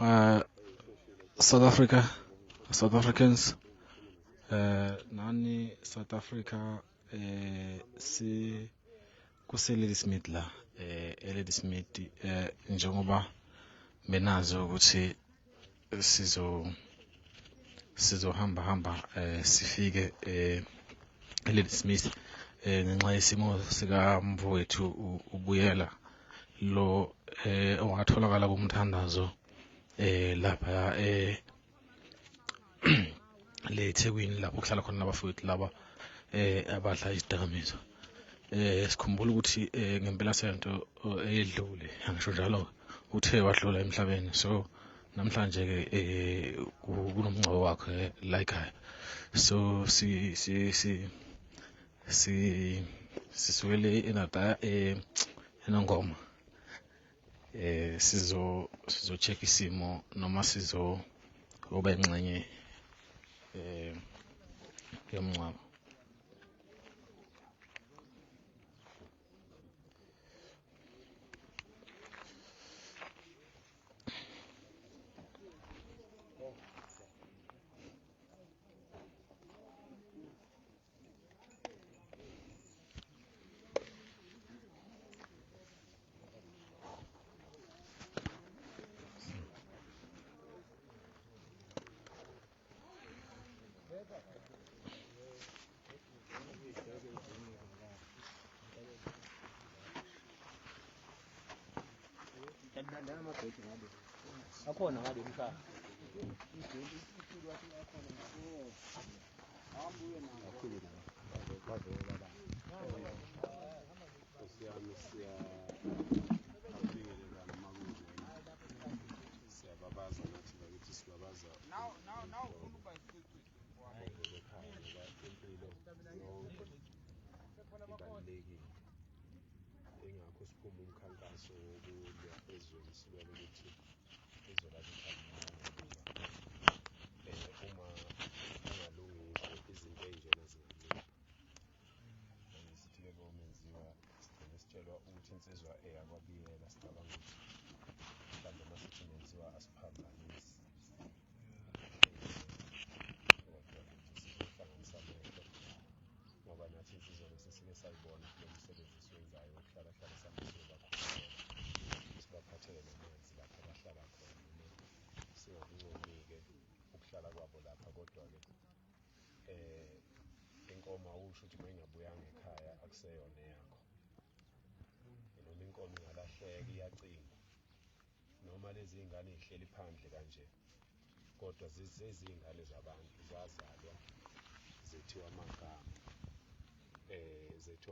Uh, South Africa, South Africans, nani South Africa, si kuseLady Smith la, eLady Smith, njengoba benazi ukuthi sizohamba sifike eLady Smith ngenxa yesimo sikamfowethu ubuyela lo owatholakala kumthandazo lapha le eThekwini lapho kuhlala khona abafowethu laba abadla izidakamizwa. Sikhumbula ukuthi ngempela sento eyedlule angisho njalo uthe wadlula emhlabeni, so namhlanje ke kunomngcwabo wakhe la ekhaya, so sisukele enada eNongoma, sizo check isimo noma sizoba ingxenye yomngcwabo. akhona ngale mkhaya engakho siphuma umkhankaso wokulwa ezweni silwela ukuthi izolabisa uma ungalungiswa izinto ey'njena zingalungi. Ngisithike komenziwa sigcine sitshelwa ukuthi insizwa eyakwabiyela sicabanga ukuthi mhlawumbe masithi menziwa asiphambanisi. Sizohlanganisa amehlo ngoba nathi insizwa besesike sayibona kulo msebenzi esiwenzayo wokuhlala samasiyo bakhona sibaphathele namanzi lapha abahlala khona. Singakuncomi-ke ukuhlala kwabo lapha, kodwa-ke inkomo awusho ukuthi mayingabuyanga ekhaya akuseyona yakho, noma inkomo ingalahleka iyacingwa, noma lezi iy'ngane y'hleli phandle kanje kodwa zeziy'ngane zabantu, zazalwa zethiwa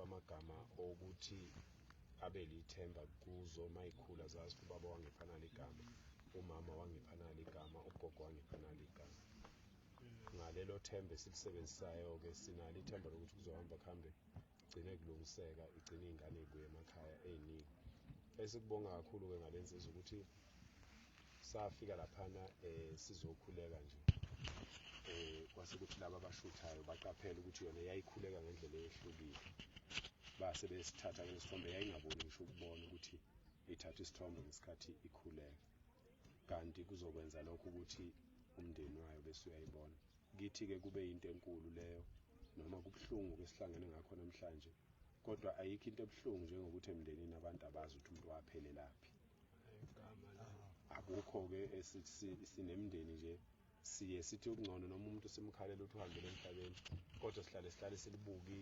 amagama okuthi abe lithemba kuzo mayikhula zazi ukuthi ubaba wangipha nali igama, umama wangipha nali igama, ugogo wangipha nali igama. Ngalelo themba esilisebenzisayo-ke sinalo ithemba lokuthi kuzohamba kuhambe igcine kulungiseka, igcine iy'ngane y'buye emakhaya ey'ningi. Esikubonga kakhulu-ke ngale nsizwa ukuthi safika laphana sizokhuleka nje, kwase kuthi laba abashuthayo baqaphela ukuthi yona yayikhuleka ngendlela eyehlukile, base besithatha ngesithombe, yayingaboni ngisho ukubona ukuthi ithatha isithombe ngesikhathi ikhuleka, kanti kuzokwenza lokho ukuthi umndeni wayo bese uyayibona. Kithi-ke kube yinto enkulu leyo, noma kubuhlungu-ke esihlangene ngakho namhlanje, kodwa ayikho into ebuhlungu njengokuthi emndenini abantu abazi ukuthi umuntu waphelelaphi. Akukho-ke sinemndeni nje, siye sithi ukungcono noma umuntu simkhalela ukuthi uhambele emhlabeni, kodwa sihlale silibuka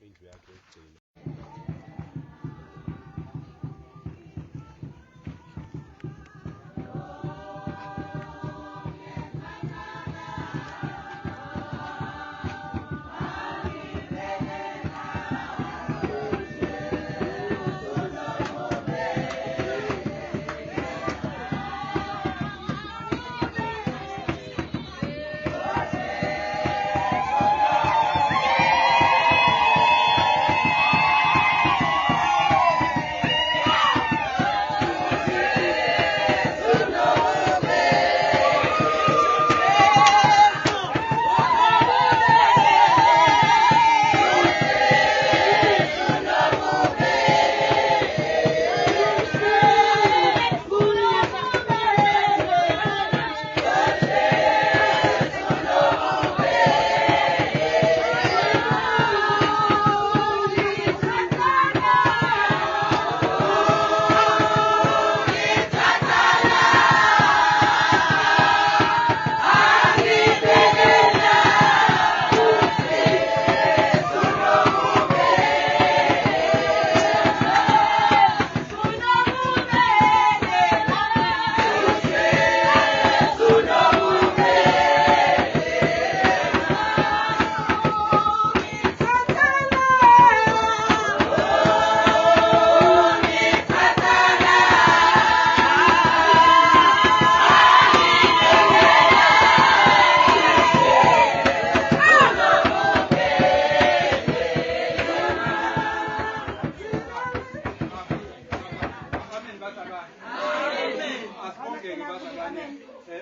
indlu yakhe yokugcina.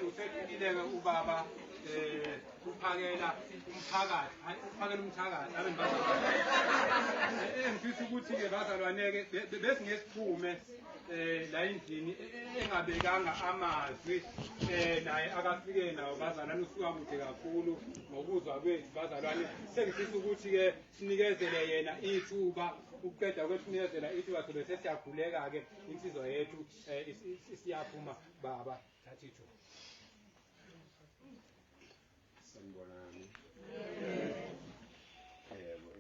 usefikile-ke ubaba uphakela umthakathi engifisa ukuthi-ke bazalwane-ke besingesiphume la endlini engabekanga amazwi naye akafike nawo bazalwane usuka kude kakhulu ngokuzwa kwethu bazalwane sengifisa ukuthi-ke sinikezele yena ithuba ukuqeda kwesinikezela ithuba sobe sesiyakhuleka-ke insizwa yethu isiyaphuma baba thatha ithuba. Sanibonani.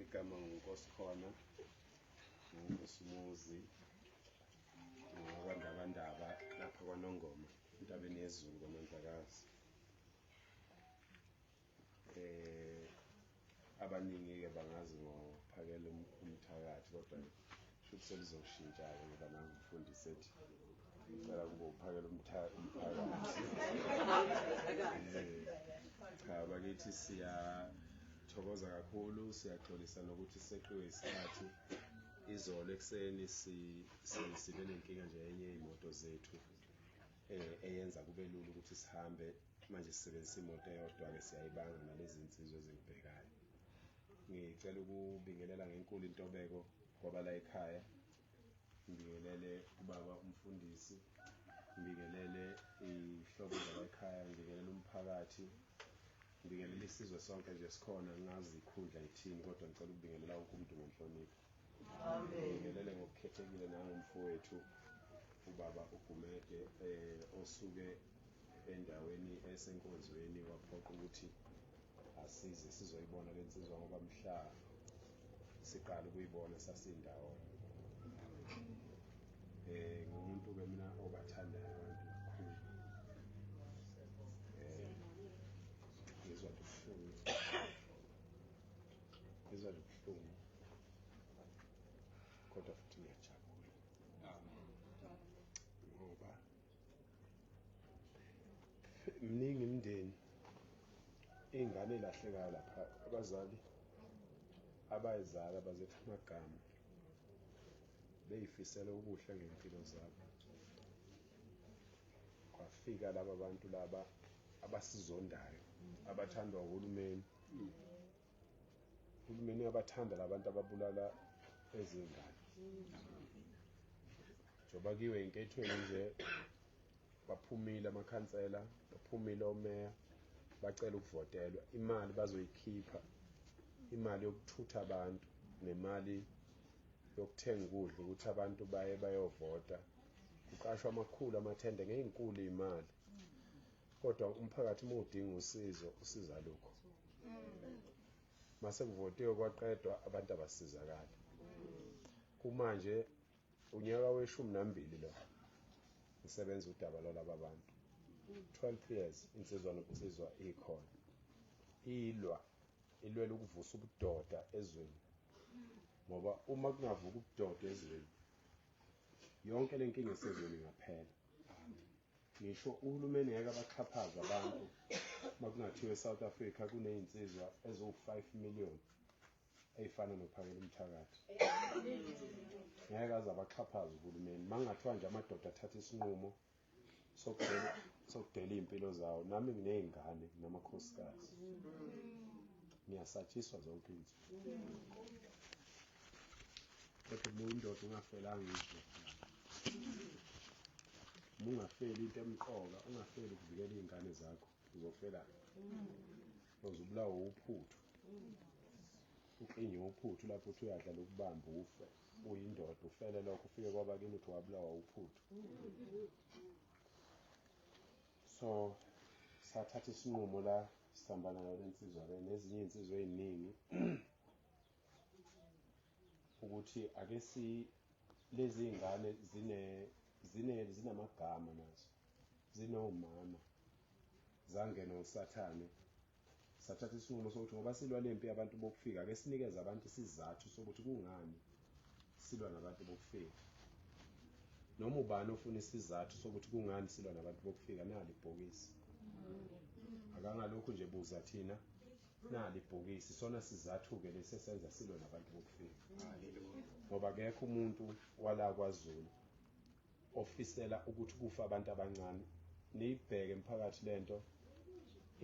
Igama nguNkosikhona ngingusumuzi ngabandaba lapha kwaNongoma entabeni yeZulu kwaMandlakazi. Abaningi-ke bangazi ngophakela umthakathi kodwa shuthi selizoshintsha-ke ngoba nangumfundisi ethi ngicela kube uphakela umphakathi. Cha, bakithi siyathokoza kakhulu, siyaxolisa nokuthi seqiwe isikhathi. Izolo ekuseni sibe nenkinga nje yenye iy'moto zethu eyenza kube lula ukuthi sihambe. Manje sisebenzisa imoto eyodwa-ke siyayibanga nalezi nsizwa ezingibhekayo. Ngicela ukubingelela ngenkulu intobeko kwabala ekhaya, ngibingelele ubaba umfundisi, ngibingelele ihlobo zala ekhaya, ngibingelele umphakathi, ngibingelele isizwe sonke nje sikhona. Ngazi ikhundla ithini kodwa ngicela ukubingelela wonke umuntu ngenhlonipho. Ngibingelele ngokukhethekile nangumfowethu ubaba uGumede osuke endaweni esenkonzweni waphoqa ukuthi asize sizoyibona le nsizwa ngoba mhla siqala ukuyibona sasindawo. Ngumuntu-ke mina obathandayo abantu kakhulu. Ngizwa buhlungu kodwa futhi ngiyajabula ngoba mningi imindeni iy'ngane ey'lahlekayo lapha, abazali abayizala bazetha amagama bey'fisela okuhle ngey'mpilo zabo. Kwafika laba bantu laba abasizondayo abathandwa uhulumeni. Uhulumeni uyabathanda labantu ababulala ezingane. Njoba kiwe enkethweni nje baphumile amakhansela, baphumile omeya, bacela ukuvotelwa. Imali bazoyikhipha, imali yokuthutha abantu nemali yokuthenga ukudla ukuthi abantu baye bayovota. Kuqashwa amakhulu amathende ngey'nkulu iy'mali kodwa umphakathi uma udinga usizo usiza lokho. Mase kuvotiwe kwaqedwa abantu abasizakali. Kumanje unyaka we-12 lo ngisebenza udaba lwalaba bantu. 12 years insizwa nobunsizwa ikhona. Ilwela ukuvusa ubudoda ezweni. Ngoba uma kungavuka ubudoda ezweni yonke le nkinga esezweni ingaphela. Ngisho uhulumeni ngeke abaxhaphaze abantu makungathiwa eSouth Africa kuney'nsizwa eziwu-5 million ey'fana nophakela umthakathi. Ngeke aze abaxhaphaze uhulumeni. Mangathiwa nje amadoda athatha isinqumo sokudela iy'mpilo zawo. Nami nginey'ngane namakhosikazi, ngiyasatshiswa zonke izinto. Kodwa uma uyindoda ungafelanga izwe, uma ungafeli into emqoka, ungafeli ukuvikela iy'ngane zakho, uzofelani? Uzobulawa uphuthu, uqinye uphuthu lapho uthi uyadlala ukubamba ufe. Uyindoda ufele lokho, ufike kwabakini uthi wabulawa uphuthu. So sathatha isinqumo la sihambana nayo le nsizwa le nezinye iy'nsizwa ey'ningi ukuthi ake lezi y'ngane zinamagama nazo, zinomama, zangena usathane. Sathatha isinqumo sokuthi ngoba silwa lempi yabantu bokufika, ake sinikeze abantu isizathu sokuthi kungani silwa nabantu bokufika. Noma ubani ofuna isizathu sokuthi kungani silwa nabantu bokufika, nali ibhokisi. Akangalokhu nje buza thina, nali ibhokisi. Sona sizathu-ke lesi esenza silwe nabantu bokufika. Ngoba akekho umuntu wala kwaZulu ofisela ukuthi kufa abantu abancane niyibheke emphakathi lento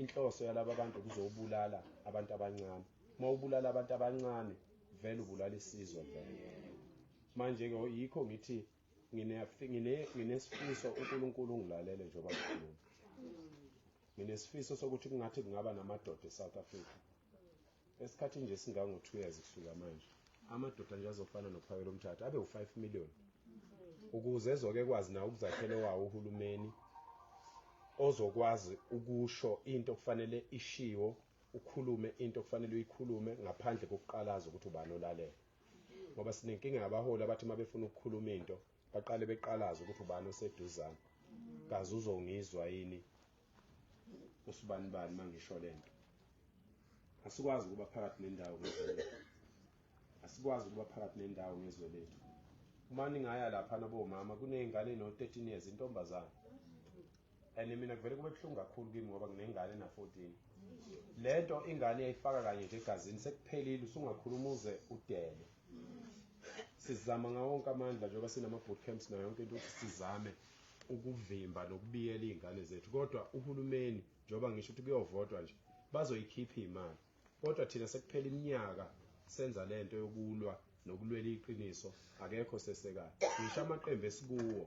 inhloso yalaba bantu kuzobulala abantu abancane uma ubulala abantu abancane vele ubulala isizwe vele manje yikho ngithi nginesifiso uNkulunkulu ungilalele njengoba ngikhuluma nginesifiso sokuthi kungathi kungaba namadoda eSouth Africa esikhathini nje singango 2 years kusuka manje amadoda nje azofana noPhakelo Mthatha abe u5 million ukuze ezoke kwazi na ukuzakhela wawo uhulumeni ozokwazi ukusho into kufanele ishiwo ukhulume into kufanele uyikhulume ngaphandle kokuqalaza ukuthi ubani olalela ngoba sinenkinga yabaholi abathi mabefuna ukukhuluma into baqale beqalaza ukuthi ubani oseduzana kazi uzongizwa yini usibani bani mangisho lento asikwazi ukuba phakathi nendawo ngezwe lethu asikwazi ukuba phakathi nendawo ngezwe lethu uma ningaya lapha nabomama kunezingane no 13 years intombazana mina kuvele kube buhlungu kakhulu kimi ngoba nginengane na 14 lento ingane yayifaka kanye nje egazini sekuphelile usungakhuluma uze udele sizama ngawo wonke amandla njengoba sinama boot camps nayo yonke into ukuthi sizame ukuvimba nokubiyela izingane zethu kodwa uhulumeni njengoba ngisho ukuthi kuyovotwa nje bazoyikhipha imali kodwa thina sekuphela iminyaka senza lento yokulwa nokulwela iqiniso akekho sesekayo ngisho amaqembu esikuwo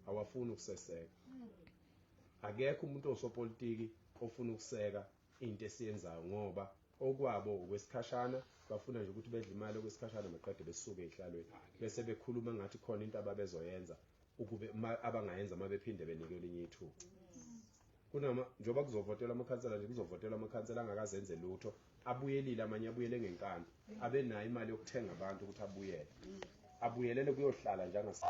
awafuni ukuseseka akekho umuntu osopolitiki ofuna ukuseka into esiyenzayo ngoba okwabo okwesikhashana bafuna nje ukuthi bedle imali okwesikhashana baqede besuke ehlalweni bese bekhuluma ngathi khona into ababezoyenza ukube abangayenza uma bephinde benike elinye ithuba kunama njoba kuzovotelwa amakhansela nje kuzovotelwa amakhansela angakazenze lutho abuyelile amanye abuyele ngenkani abe nayo imali yokuthenga abantu ukuthi abuyelele kuyohlala njengase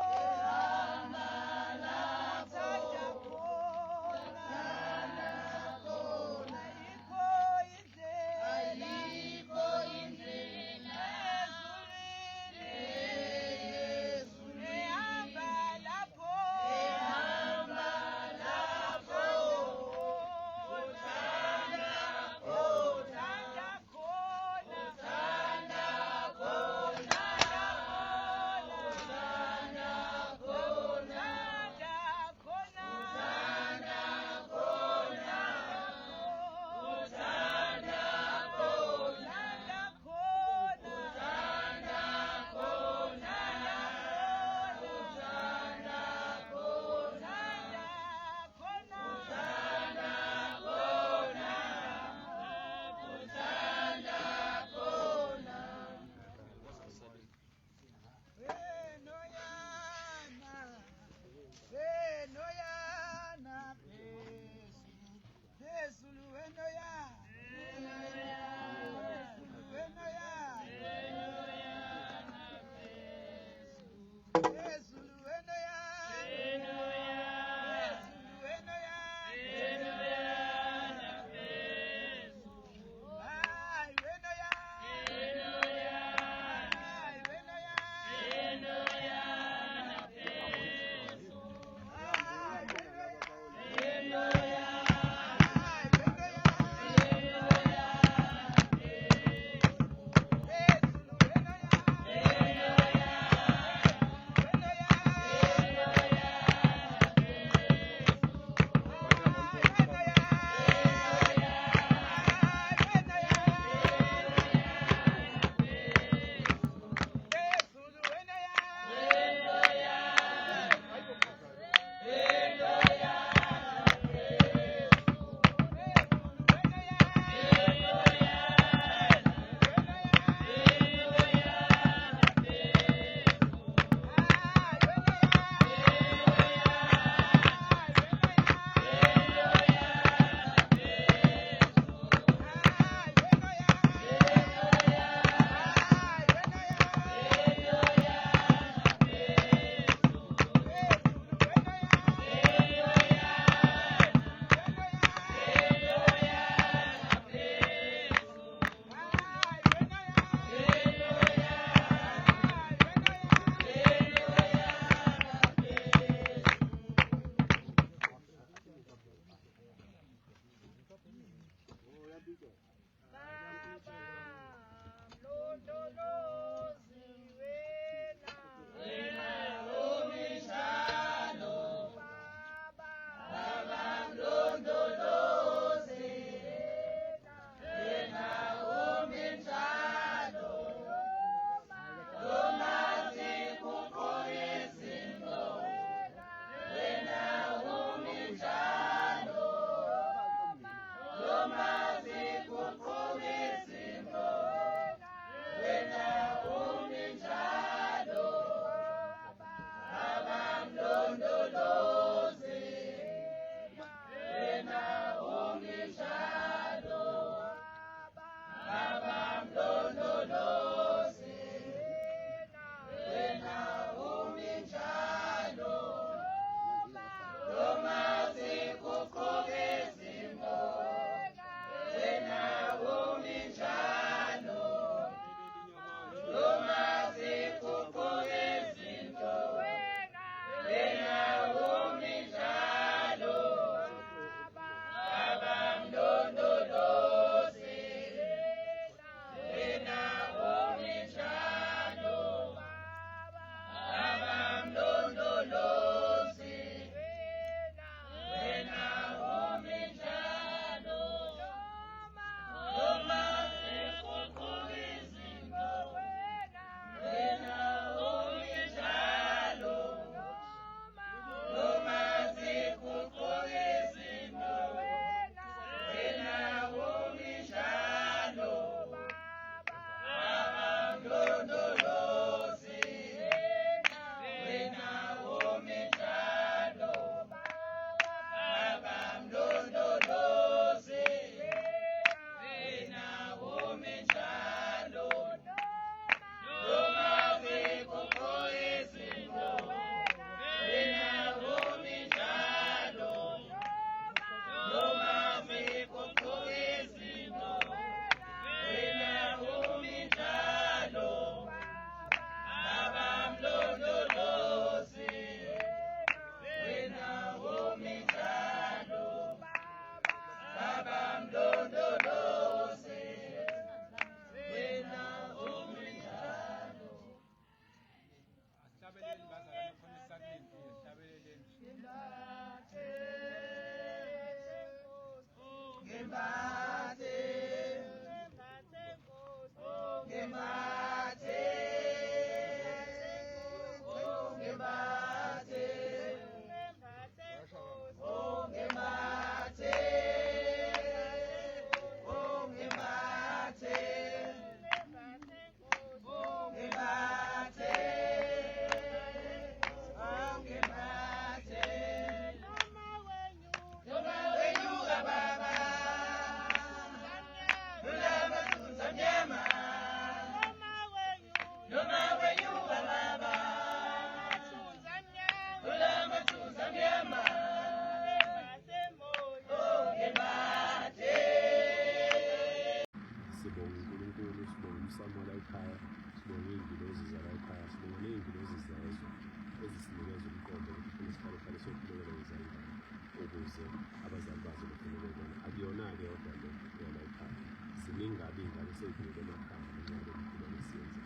ngabe seyidlule emakhaya ngenxa yemikhuba lesiyenza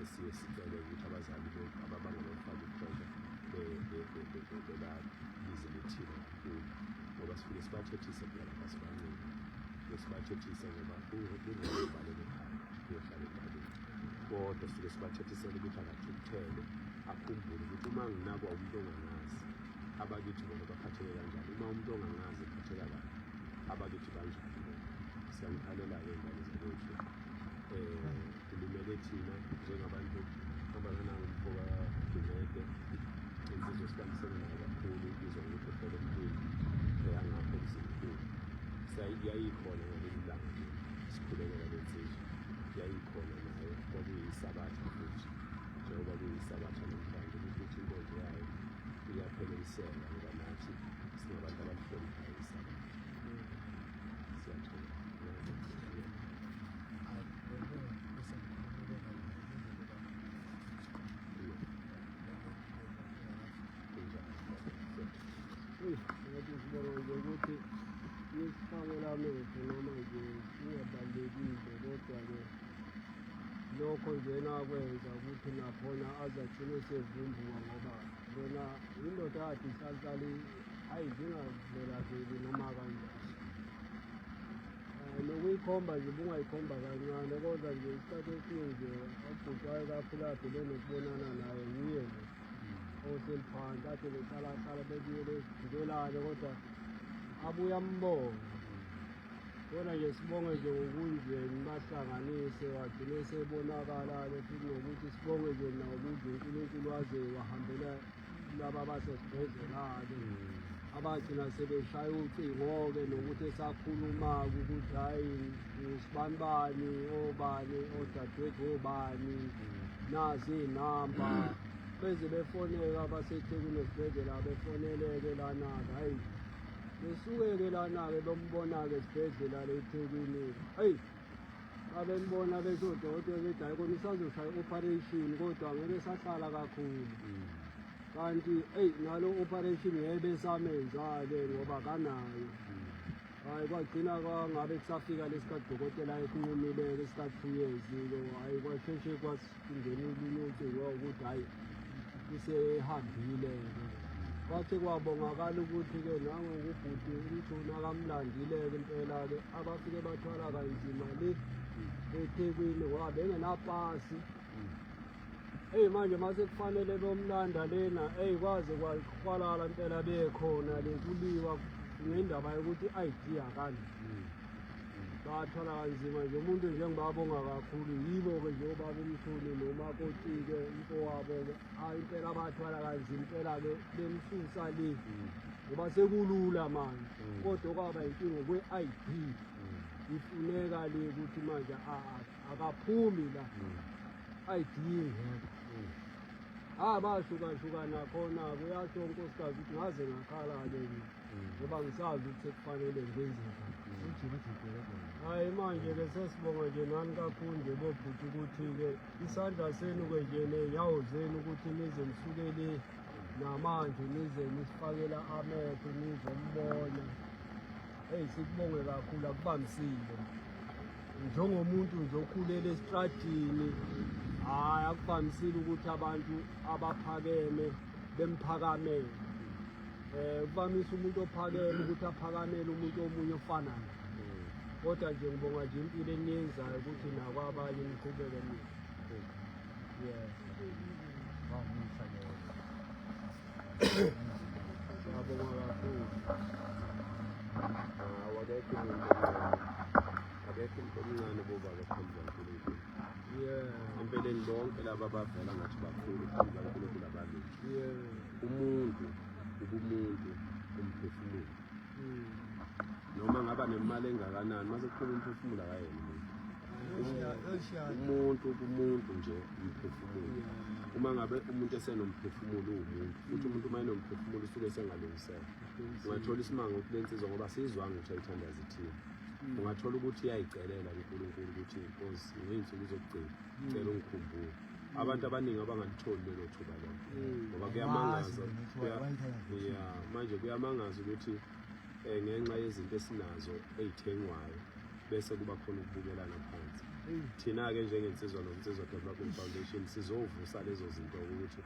esiye sicele ukuthi abazali ababangabafaki khona belabize lethina kakhulu ngoba sifike sibathethise phela basibancane sibathethise ngoba kungobalele ekhaya kuyohlala entabeni kodwa sifike sibathethisele ukuthi akathukuthele akhumbule ukuthi uma nginakwa umuntu ongangazi abakithi bona baphatheke kanjani uma umuntu ongangazi ephatheka kabi abakithi banjani siyanikhalela-ke ngane zakwethu kulimele thina njengabantu abangananga umfoka Dumede insizwe esibambisene nayo kakhulu ibizwa ngokuthi uhlelo mpilo angapho emzimkhulu yayikhona ngaleli langa nje sikhulekela le nsizwa yayikhona nayo kwakuyisabatha futhi njengoba kuyisabatha namhlanje ukuthi inkonzo yayo iyapheleliselwa ngoba nathi singabantu abalihloniphayo isabatha siyathola ukuthi isifakela amehlo noma nje singabalulekile kodwa-ke lokho njena akwenza ukuthi nakhona azagcine sevumbuka ngoba lona indoda yakhe ihlalihlali ayizingavela-veli noma kanjani nokuyikhomba nje bungayikhomba kancane kodwa nje isikhathi esiningi abhutwayo kakhulaphi benokubonana naye yiye lo oseliphansi ade behlalahlala bebuye bezijikelane kodwa abuye ambonge kodwa nje sibonge nje ngokunjeni bahlanganise wagcine sebonakala-ke futhi nokuthi sibonge nje nawo ukuthi uNkulunkulu waze wahambela laba basesibhedlela-ke abagcina sebeshaya ucingo-ke nokuthi esakhuluma-ke ukuthi hhayi sibanibani obani odadewethu obani nazi iy'namba beze befoneka abaseThekwini esibhedlela befoneleke lana-ke hhayi besuke-ke lana-ke bombona-ke esibhedlela leThekwini heyi babembona bethi odokotela bethi hhayi kona isazoshaya i-operation kodwa ngeke sahlala kakhulu kanti eyi nalo operation yebe samenza-ke ngoba kanayo hhayi kwagcina kwangabe kusafika lesikhathi dokotela ekunqumile-ke isikhathi 2 years-ke hhayi kwasheshe kwasingena ulinye ucingo ukuthi hhayi usehambile-ke kwakhe kwabongakala ukuthi-ke nangokubhuti umthuna kamlandile-ke impela-ke abafike bathwala kanzima le eThekwini ngoba bengenapasi eyi manje mase kufanele bomlanda lena eyi kwaze kwahwalala impela bekhona le kuliwa ngendaba yokuthi i-ID akani bathwala kanzima nje umuntu nje ngibabonga kakhulu yibo-ke nje obaba umthuni nomakoti-ke umfowabo-ke hayi impela bathwala kanzima impela-ke bemsusa le ngoba sekulula manje kodwa kwaba inkinga kwe-ID ifuneka le ukuthi manje akaphumi la i-ID ingekho bashukahlukana khona-ke uyasho unkosikazi ukuthi ngaze ngakhala-ke ngoba ngisazi ukuthi sekufanele ngenzeka hhayi manje-ke sesibonga nje nani kakhulu nje bobhuti ukuthi-ke isandla senu-ke nje ney'nyawo zenu ukuthi nize nisuke le namanje nize nisifakela amehlo nizombona eyi sikubonge kakhulu akubambisile njengomuntu nje okhulele esitradini hhayi akuvamisile ukuthi abantu abaphakeme bemphakamele kuvamise umuntu ophakeme ukuthi aphakamele umuntu omunye ofanayo kodwa nje ngibonga nje impilo eniyenzayo ukuthi nakwabanye niqhubeke siyabonga kakhulu akekho umuntu omncane bobaba phambi kaNkulunkulu empeleni bonke laba abavela ngathi bakhulu phambi kaNkulunkulu abalutho umuntu ubumuntu umphefumulo noma ngaba nemali engakanani mase kuphuma umphefumulo akayena umuntu kumuntu nje umphefumulo uma ngabe umuntu esenomphefumulo uwumuntu futhi umuntu uma enomphefumulo usuke esengalungiseka ungathola isimanga ukuthi lensizwa ngoba sizwanga ukuthi ayithandaza ithina ungathola ukuthi iyayicelela kuNkulunkulu ukuthi inkosi ngey'nsuku zokugcina cela ungikhumbule abantu abaningi abangalitholi lelo thuba lelo ngoba kuyamangaza manje kuyamangaza ukuthi ngenxa yezinto esinazo ey'thengwayo bese kuba khona ukubukelana phansi. Thina-ke njengensizwa nomnsizwa Development Foundation sizovusa lezo zinto ukuthi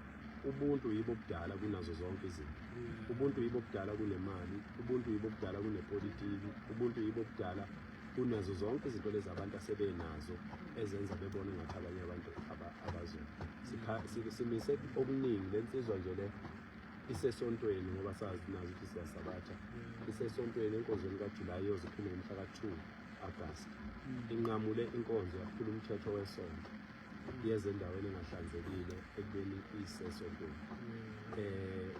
ubuntu yibo obudala kunazo zonke izinto. Ubuntu yibo obudala kunemali, ubuntu yibo obudala kunepolitiki, ubuntu yibo obudala kunazo zonke izinto lezi abantu asebenazo ezenza bebone ngathi abanye abantu abazona. Simise okuningi lensizwa nje le isesontweni ngoba sazi nazo ukuthi siyasabatha. Isesontweni enkonzweni kaJulayi yoziphuma ngomhla ka-2 August. Inqamule inkonzo yaphula umthetho wesonto yeze endaweni engahlanzekile ekubeni isesontweni.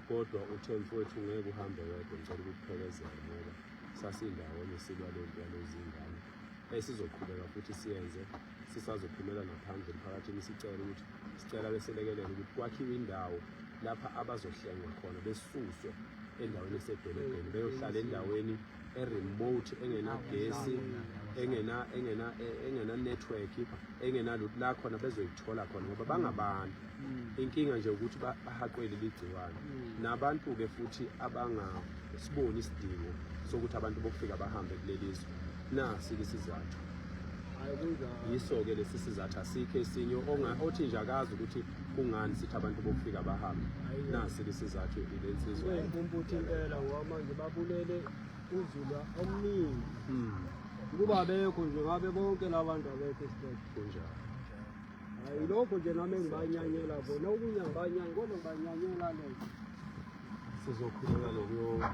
Kodwa uthe mfowethu ngeke uhambe wedwa, ngicela ukuphekezela ngoba sasindawonye silwa lento yalezi ngane. Sizoqhubeka futhi siyenze sisazophumela naphandle emphakathini sicela beselekelele ukuthi kwakhiwe indawo lapha abazohlengwa khona besuswe endaweni esedolobheni beyohlala endaweni remote engenagesi engena network engenalutho la khona bezoyithola khona ngoba bangabantu. Inkinga nje ukuthi bahaqwele ligciwane nabantu-ke futhi abangasiboni isidingo sokuthi abantu bokufika bahambe kulelizwe. Nasi-ke isizathu yiso-ke lesi sizathu asikho esinye othi nje akazi ukuthi kungani sithi abantu bokufika bahambe. Nasi-ke isizathu ilensizwa inkumbuthi impela ngoba manje babulele uzulu omningi kuba bekho nje ngabe bonke labantu abekho esibhedlela kunjalo. hayi lokho nje nami engibanyanyela bona okunye ngibanyanya kodwa ngibanyanyela lokho Sizokhuleka nokuyo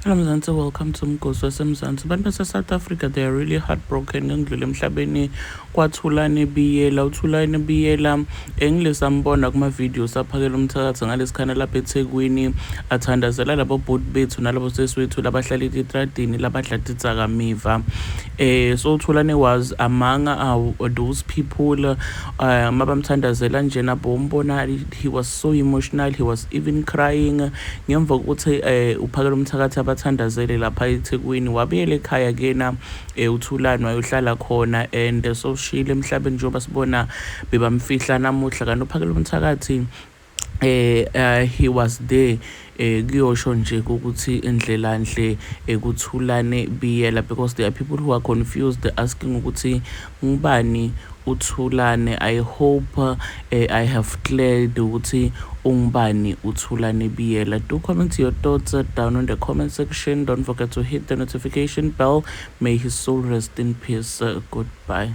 Hello Mzansi, welcome to Mgosi waseMzansi. Abantu base-South Africa, they are really heartbroken ngidlule emhlabeni kwaThulane Biyela. uThulane Biyela engilesambona kuma-videos aphakela umthakathi ngalesikhathi lapha eThekwini athandazela labo bhuti bethu nalabo seswethu labahlala etradini labadlala idzakamiva. So uThulane was among those people mabamthandazela nje nabo umbona he was so emotional, he was even crying ngemva kokuthi uphakela umthakathi abathandazele lapha eThekwini wabuyela ekhaya kena uThulane wayohlala khona and so shile emhlabeni njengoba sibona bebamfihla namuhla kanti uphakela umthakathi he was there kuyosho nje ukuthi indlela nhle kuThulane Biyela because there are people who are confused asking ukuthi ngubani uThulane. I hope I have cleared ukuthi ungubani uThulane Biyela. Do comment your thoughts down in the comment section. Don't forget to hit the notification bell. May his soul rest in peace. Goodbye.